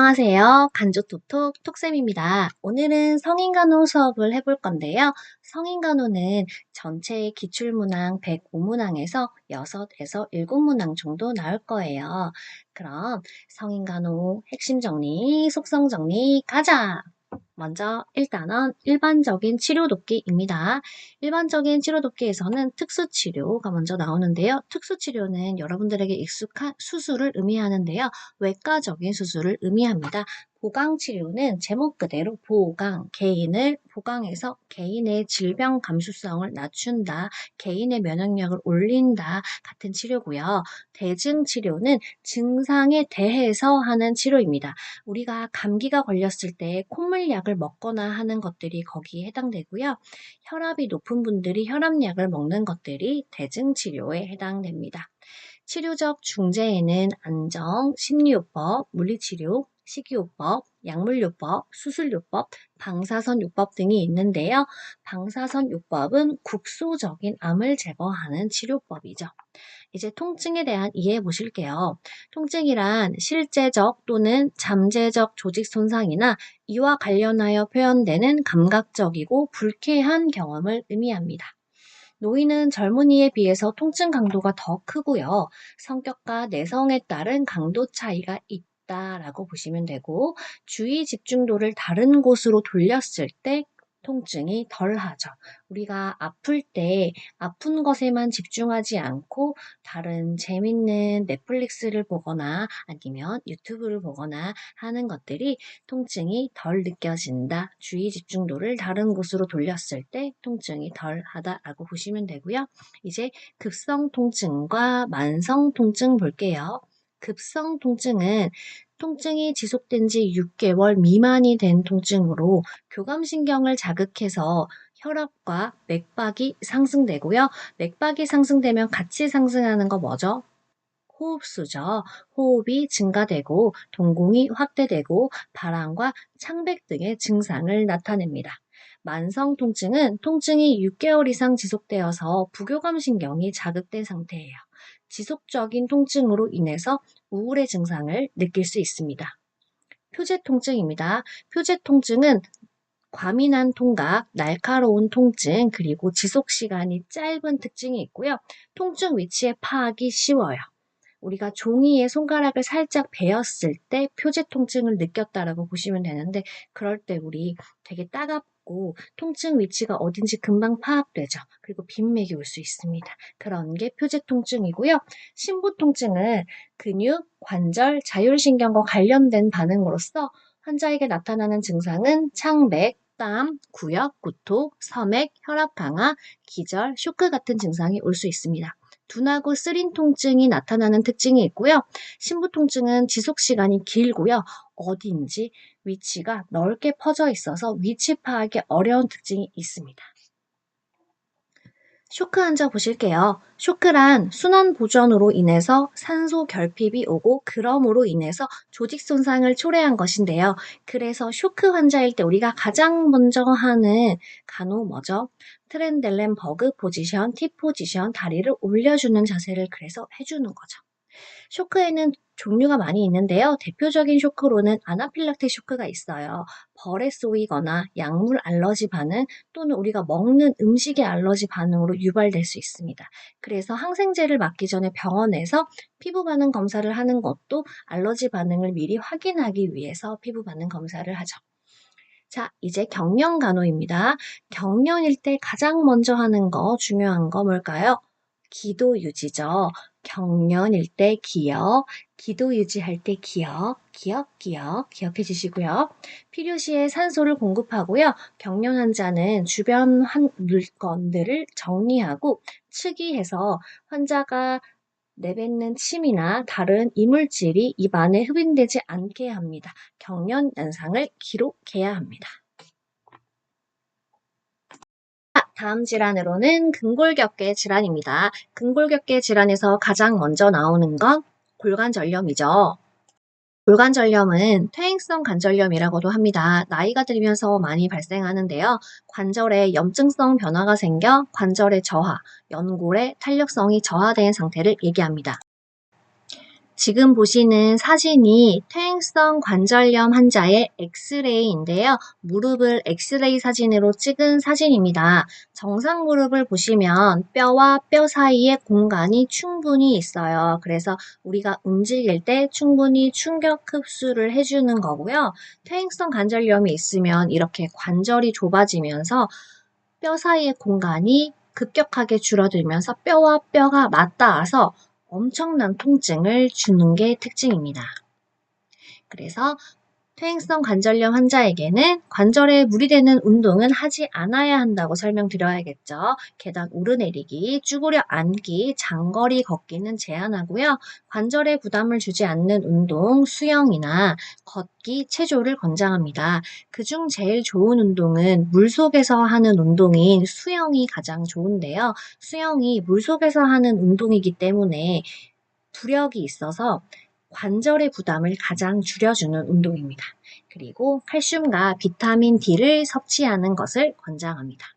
안녕하세요. 간조톡톡 톡쌤입니다. 오늘은 성인간호 수업을 해볼 건데요. 성인간호는 전체 기출문항 105문항에서 6에서 7문항 정도 나올 거예요. 그럼 성인간호 핵심 정리, 속성 정리 가자! 먼저 일단은 일반적인 치료 돕기입니다. 일반적인 치료 돕기에서는 특수치료가 먼저 나오는데요. 특수치료는 여러분들에게 익숙한 수술을 의미하는데요. 외과적인 수술을 의미합니다. 보강치료는 제목 그대로 보강, 개인을 보강해서 개인의 질병 감수성을 낮춘다, 개인의 면역력을 올린다 같은 치료고요. 대증치료는 증상에 대해서 하는 치료입니다. 우리가 감기가 걸렸을 때 콧물약을 먹거나 하는 것들이 거기에 해당되고요. 혈압이 높은 분들이 혈압약을 먹는 것들이 대증치료에 해당됩니다. 치료적 중재에는 안정, 심리요법, 물리치료, 식이요법, 약물요법, 수술요법, 방사선요법 등이 있는데요. 방사선요법은 국소적인 암을 제거하는 치료법이죠. 이제 통증에 대한 이해해 보실게요. 통증이란 실제적 또는 잠재적 조직 손상이나 이와 관련하여 표현되는 감각적이고 불쾌한 경험을 의미합니다. 노인은 젊은이에 비해서 통증 강도가 더 크고요. 성격과 내성에 따른 강도 차이가 있다라고 보시면 되고, 주의 집중도를 다른 곳으로 돌렸을 때 통증이 덜하죠. 우리가 아플 때 아픈 것에만 집중하지 않고 다른 재밌는 넷플릭스를 보거나 아니면 유튜브를 보거나 하는 것들이 통증이 덜 느껴진다. 주의 집중도를 다른 곳으로 돌렸을 때 통증이 덜하다라고 보시면 되고요. 이제 급성 통증과 만성 통증 볼게요. 급성 통증은 통증이 지속된 지 6개월 미만이 된 통증으로 교감신경을 자극해서 혈압과 맥박이 상승되고요. 맥박이 상승되면 같이 상승하는 거 뭐죠? 호흡수죠. 호흡이 증가되고 동공이 확대되고 발한과 창백 등의 증상을 나타냅니다. 만성 통증은 통증이 6개월 이상 지속되어서 부교감 신경이 자극된 상태예요. 지속적인 통증으로 인해서 우울의 증상을 느낄 수 있습니다. 표제 통증입니다. 표제 통증은 과민한 통각, 날카로운 통증, 그리고 지속 시간이 짧은 특징이 있고요. 통증 위치의 파악이 쉬워요. 우리가 종이에 손가락을 살짝 베었을 때 표제 통증을 느꼈다라고 보시면 되는데 그럴 때 우리 되게 따갑고 통증 위치가 어딘지 금방 파악되죠. 그리고 빈맥이 올 수 있습니다. 그런 게 표제 통증이고요. 심부 통증은 근육, 관절, 자율신경과 관련된 반응으로서 환자에게 나타나는 증상은 창백, 땀, 구역, 구토, 섬액, 혈압 강화, 기절, 쇼크 같은 증상이 올 수 있습니다. 둔하고 쓰린 통증이 나타나는 특징이 있고요. 심부 통증은 지속 시간이 길고요. 어디인지 위치가 넓게 퍼져 있어서 위치 파악이 어려운 특징이 있습니다. 쇼크 환자 보실게요. 쇼크란 순환 보전으로 인해서 산소 결핍이 오고 그럼으로 인해서 조직 손상을 초래한 것인데요. 그래서 쇼크 환자일 때 우리가 가장 먼저 하는 간호 뭐죠? 트렌델렌버그 포지션, T 포지션, 다리를 올려주는 자세를 그래서 해주는 거죠. 쇼크에는 종류가 많이 있는데요. 대표적인 쇼크로는 아나필락틱 쇼크가 있어요. 벌에 쏘이거나 약물 알러지 반응 또는 우리가 먹는 음식의 알러지 반응으로 유발될 수 있습니다. 그래서 항생제를 맞기 전에 병원에서 피부 반응 검사를 하는 것도 알러지 반응을 미리 확인하기 위해서 피부 반응 검사를 하죠. 자, 이제 경련 간호입니다. 경련일 때 가장 먼저 하는 거, 중요한 거 뭘까요? 기도 유지죠. 경련일 때 기억, 기도 유지할 때 기억, 기억해 주시고요. 필요시에 산소를 공급하고요. 경련 환자는 주변 물건들을 정리하고 측이해서 환자가 내뱉는 침이나 다른 이물질이 입 안에 흡입되지 않게 합니다. 경련 현상을 기록해야 합니다. 다음 질환으로는 근골격계 질환입니다. 근골격계 질환에서 가장 먼저 나오는 건 골관절염이죠. 골관절염은 퇴행성 관절염이라고도 합니다. 나이가 들면서 많이 발생하는데요. 관절에 염증성 변화가 생겨 관절의 저하, 연골의 탄력성이 저하된 상태를 얘기합니다. 지금 보시는 사진이 퇴행성 관절염 환자의 엑스레이인데요. 무릎을 엑스레이 사진으로 찍은 사진입니다. 정상 무릎을 보시면 뼈와 뼈 사이에 공간이 충분히 있어요. 그래서 우리가 움직일 때 충분히 충격 흡수를 해주는 거고요. 퇴행성 관절염이 있으면 이렇게 관절이 좁아지면서 뼈 사이의 공간이 급격하게 줄어들면서 뼈와 뼈가 맞닿아서 엄청난 통증을 주는 게 특징입니다. 그래서 퇴행성 관절염 환자에게는 관절에 무리되는 운동은 하지 않아야 한다고 설명드려야겠죠. 계단 오르내리기, 쭈그려 앉기, 장거리 걷기는 제한하고요. 관절에 부담을 주지 않는 운동, 수영이나 걷기, 체조를 권장합니다. 그중 제일 좋은 운동은 물속에서 하는 운동인 수영이 가장 좋은데요. 수영이 물속에서 하는 운동이기 때문에 부력이 있어서 관절의 부담을 가장 줄여주는 운동입니다. 그리고 칼슘과 비타민 D를 섭취하는 것을 권장합니다.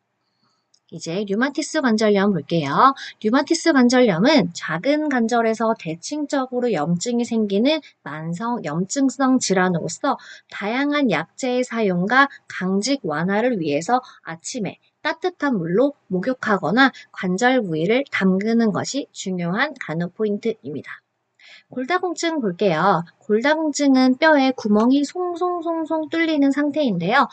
이제 류마티스 관절염 볼게요. 류마티스 관절염은 작은 관절에서 대칭적으로 염증이 생기는 만성 염증성 질환으로서 다양한 약제의 사용과 강직 완화를 위해서 아침에 따뜻한 물로 목욕하거나 관절 부위를 담그는 것이 중요한 간호 포인트입니다. 골다공증 볼게요. 골다공증은 뼈에 구멍이 송송송송 뚫리는 상태인데요.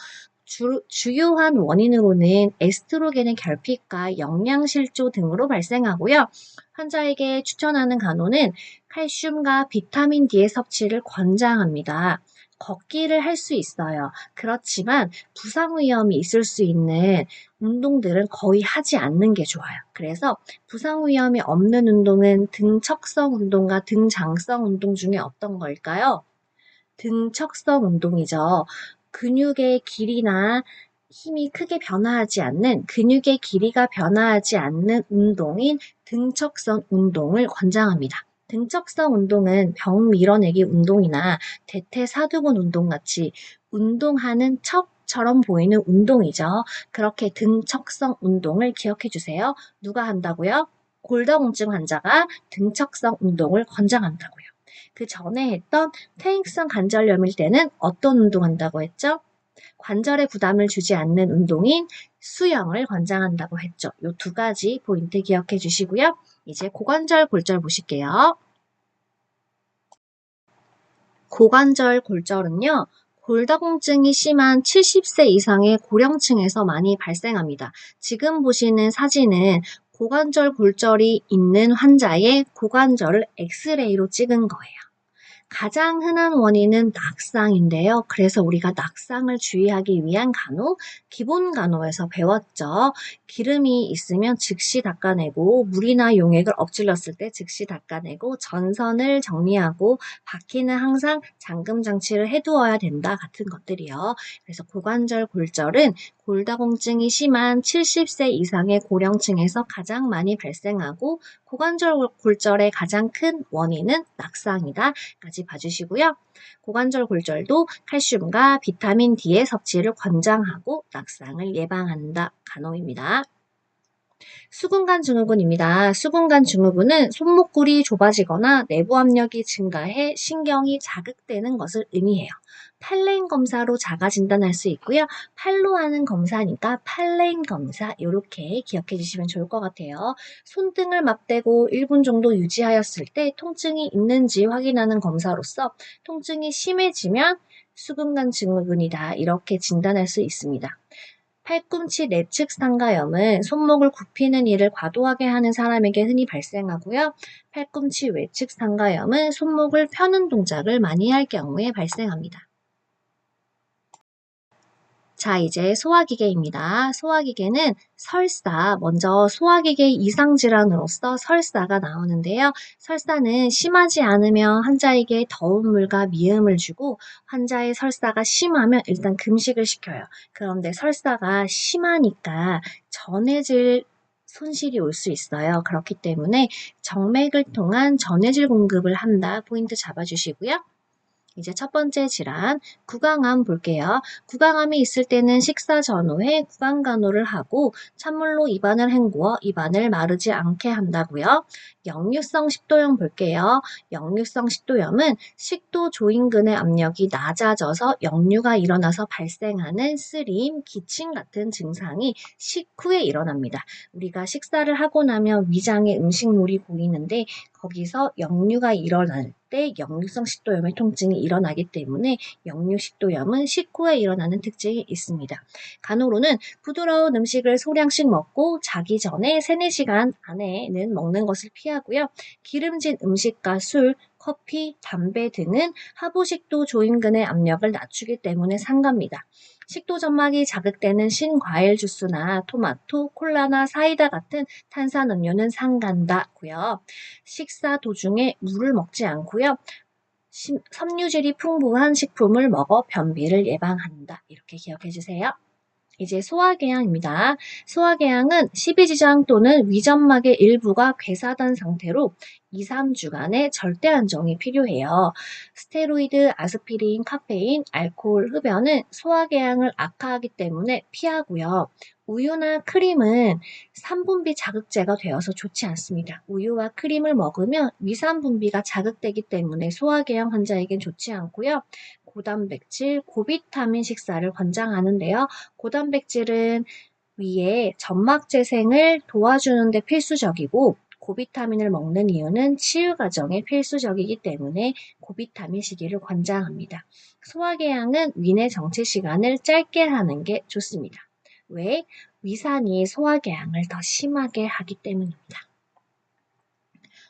주요한 원인으로는 에스트로겐의 결핍과 영양실조 등으로 발생하고요. 환자에게 추천하는 간호는 칼슘과 비타민 D의 섭취를 권장합니다. 걷기를 할 수 있어요. 그렇지만 부상 위험이 있을 수 있는 운동들은 거의 하지 않는 게 좋아요. 그래서 부상 위험이 없는 운동은 등척성 운동과 등장성 운동 중에 어떤 걸까요? 등척성 운동이죠. 근육의 길이나 힘이 크게 변화하지 않는 근육의 길이가 변화하지 않는 운동인 등척성 운동을 권장합니다. 등척성 운동은 벽 밀어내기 운동이나 대퇴사두근 운동 같이 운동하는 척처럼 보이는 운동이죠. 그렇게 등척성 운동을 기억해 주세요. 누가 한다고요? 골다공증 환자가 등척성 운동을 권장한다고요. 그 전에 했던 퇴행성 관절염일 때는 어떤 운동한다고 했죠? 관절에 부담을 주지 않는 운동인 수영을 권장한다고 했죠. 이 두 가지 포인트 기억해 주시고요. 이제 고관절 골절 보실게요. 고관절 골절은요. 골다공증이 심한 70세 이상의 고령층에서 많이 발생합니다. 지금 보시는 사진은 고관절 골절이 있는 환자의 고관절을 엑스레이로 찍은 거예요. 가장 흔한 원인은 낙상인데요. 그래서 우리가 낙상을 주의하기 위한 간호, 기본 간호에서 배웠죠. 기름이 있으면 즉시 닦아내고 물이나 용액을 엎질렀을 때 즉시 닦아내고 전선을 정리하고 바퀴는 항상 잠금 장치를 해두어야 된다 같은 것들이요. 그래서 고관절 골절은 골다공증이 심한 70세 이상의 고령층에서 가장 많이 발생하고 고관절 골절의 가장 큰 원인은 낙상이다. 까지 봐주시고요. 고관절 골절도 칼슘과 비타민 D의 섭취를 권장하고 낙상을 예방한다. 간호입니다. 수근관 증후군입니다. 수근관 증후군은 손목골이 좁아지거나 내부 압력이 증가해 신경이 자극되는 것을 의미해요. 팔레인 검사로 자가 진단할 수 있고요. 팔로 하는 검사니까 팔레인 검사 이렇게 기억해 주시면 좋을 것 같아요. 손등을 맞대고 1분 정도 유지하였을 때 통증이 있는지 확인하는 검사로서 통증이 심해지면 수근관 증후군이다 이렇게 진단할 수 있습니다. 팔꿈치 내측 상가염은 손목을 굽히는 일을 과도하게 하는 사람에게 흔히 발생하고요. 팔꿈치 외측 상가염은 손목을 펴는 동작을 많이 할 경우에 발생합니다. 자, 이제 소화기계입니다. 소화기계는 설사, 먼저 소화기계 이상질환으로서 설사가 나오는데요. 설사는 심하지 않으면 환자에게 더운 물과 미음을 주고 환자의 설사가 심하면 일단 금식을 시켜요. 그런데 설사가 심하니까 전해질 손실이 올 수 있어요. 그렇기 때문에 정맥을 통한 전해질 공급을 한다. 포인트 잡아주시고요. 이제 첫 번째 질환, 구강암 볼게요. 구강암이 있을 때는 식사 전후에 구강간호를 하고 찬물로 입안을 헹구어 입안을 마르지 않게 한다고요. 역류성 식도염 볼게요. 역류성 식도염은 식도 조인근의 압력이 낮아져서 역류가 일어나서 발생하는 쓰림, 기침 같은 증상이 식후에 일어납니다. 우리가 식사를 하고 나면 위장에 음식물이 고이는데 거기서 역류가 일어날 때 역류성 식도염의 통증이 일어나기 때문에 역류식도염은 식후에 일어나는 특징이 있습니다. 간호로는 부드러운 음식을 소량씩 먹고 자기 전에 3, 4시간 안에는 먹는 것을 피하고요. 기름진 음식과 술, 커피, 담배 등은 하부식도 조인근의 압력을 낮추기 때문에 상갑니다. 식도 점막이 자극되는 신과일 주스나 토마토, 콜라나 사이다 같은 탄산음료는 상간다고요. 식사 도중에 물을 먹지 않고요. 섬유질이 풍부한 식품을 먹어 변비를 예방한다. 이렇게 기억해 주세요. 이제 소화궤양입니다. 소화궤양은 십이지장 또는 위점막의 일부가 괴사된 상태로 2, 3주간의 절대 안정이 필요해요. 스테로이드, 아스피린, 카페인, 알코올, 흡연은 소화궤양을 악화하기 때문에 피하고요. 우유나 크림은 산분비 자극제가 되어서 좋지 않습니다. 우유와 크림을 먹으면 위산분비가 자극되기 때문에 소화궤양 환자에겐 좋지 않고요. 고단백질, 고비타민 식사를 권장하는데요. 고단백질은 위에 점막 재생을 도와주는 데 필수적이고 고비타민을 먹는 이유는 치유 과정에 필수적이기 때문에 고비타민 시기를 권장합니다. 소화궤양은 위내 정체 시간을 짧게 하는 게 좋습니다. 왜? 위산이 소화궤양을 더 심하게 하기 때문입니다.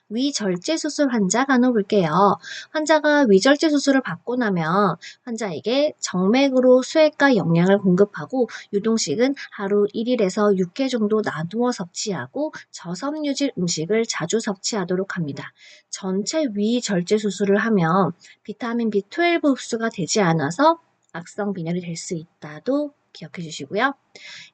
위절제 수술 환자 간호볼게요. 환자가 위절제 수술을 받고 나면 환자에게 정맥으로 수액과 영양을 공급하고 유동식은 하루 1일에서 6회 정도 나누어 섭취하고 저섬유질 음식을 자주 섭취하도록 합니다. 전체 위절제 수술을 하면 비타민 B12 흡수가 되지 않아서 악성 빈혈이 될 수 있다도 기억해 주시고요.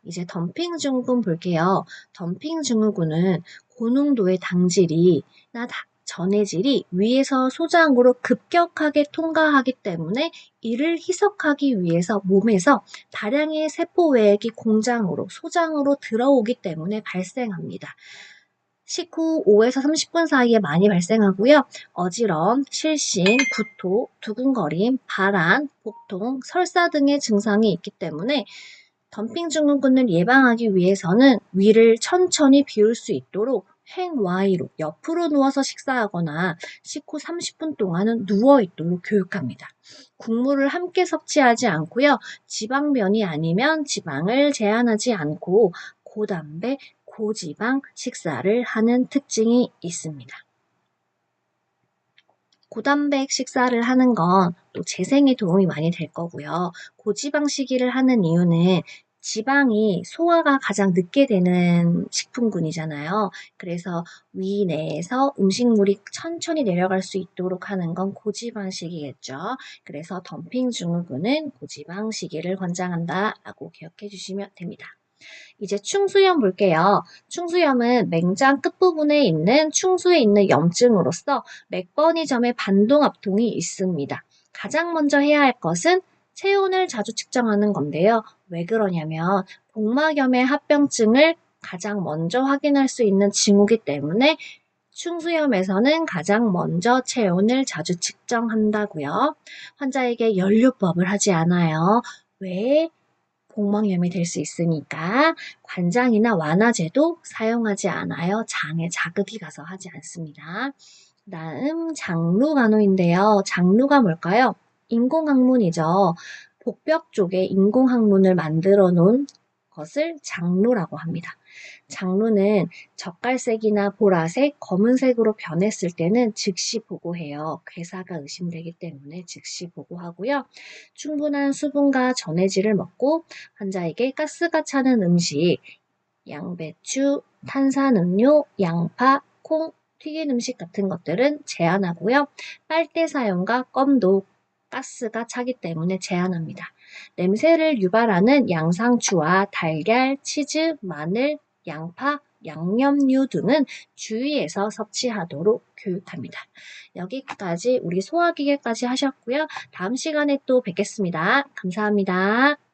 이제 덤핑 증후군 볼게요. 덤핑 증후군은 고농도의 당질이나 전해질이 위에서 소장으로 급격하게 통과하기 때문에 이를 희석하기 위해서 몸에서 다량의 세포 외액이 공장으로 소장으로 들어오기 때문에 발생합니다. 식후 5에서 30분 사이에 많이 발생하고요. 어지럼, 실신, 구토, 두근거림, 발한, 복통, 설사 등의 증상이 있기 때문에 덤핑 증후군을 예방하기 위해서는 위를 천천히 비울 수 있도록 행와이로 옆으로 누워서 식사하거나 식후 30분 동안은 누워 있도록 교육합니다. 국물을 함께 섭취하지 않고요. 지방면이 아니면 지방을 제한하지 않고 고단백, 고지방 식사를 하는 특징이 있습니다. 고단백 식사를 하는 건 또 재생에 도움이 많이 될 거고요. 고지방 식이를 하는 이유는 지방이 소화가 가장 늦게 되는 식품군이잖아요. 그래서 위 내에서 음식물이 천천히 내려갈 수 있도록 하는 건 고지방식이겠죠. 그래서 덤핑 증후군은 고지방식이를 권장한다라고 기억해 주시면 됩니다. 이제 충수염 볼게요. 충수염은 맹장 끝부분에 있는 충수에 있는 염증으로서 맥버니점의 반동압통이 있습니다. 가장 먼저 해야 할 것은 체온을 자주 측정하는 건데요. 왜 그러냐면 복막염의 합병증을 가장 먼저 확인할 수 있는 징후이기 때문에 충수염에서는 가장 먼저 체온을 자주 측정한다고요. 환자에게 연료법을 하지 않아요. 왜? 복막염이 될 수 있으니까 관장이나 완화제도 사용하지 않아요. 장에 자극이 가서 하지 않습니다. 다음 장루간호인데요. 장루가 뭘까요? 인공항문이죠. 복벽 쪽에 인공항문을 만들어 놓은 것을 장루라고 합니다. 장루는 젓갈색이나 보라색, 검은색으로 변했을 때는 즉시 보고해요. 괴사가 의심되기 때문에 즉시 보고하고요. 충분한 수분과 전해질을 먹고 환자에게 가스가 차는 음식, 양배추, 탄산음료, 양파, 콩, 튀긴 음식 같은 것들은 제한하고요. 빨대 사용과 껌도 가스가 차기 때문에 제한합니다. 냄새를 유발하는 양상추와 달걀, 치즈, 마늘, 양파, 양념류 등은 주의해서 섭취하도록 교육합니다. 여기까지 우리 소화기계까지 하셨고요. 다음 시간에 또 뵙겠습니다. 감사합니다.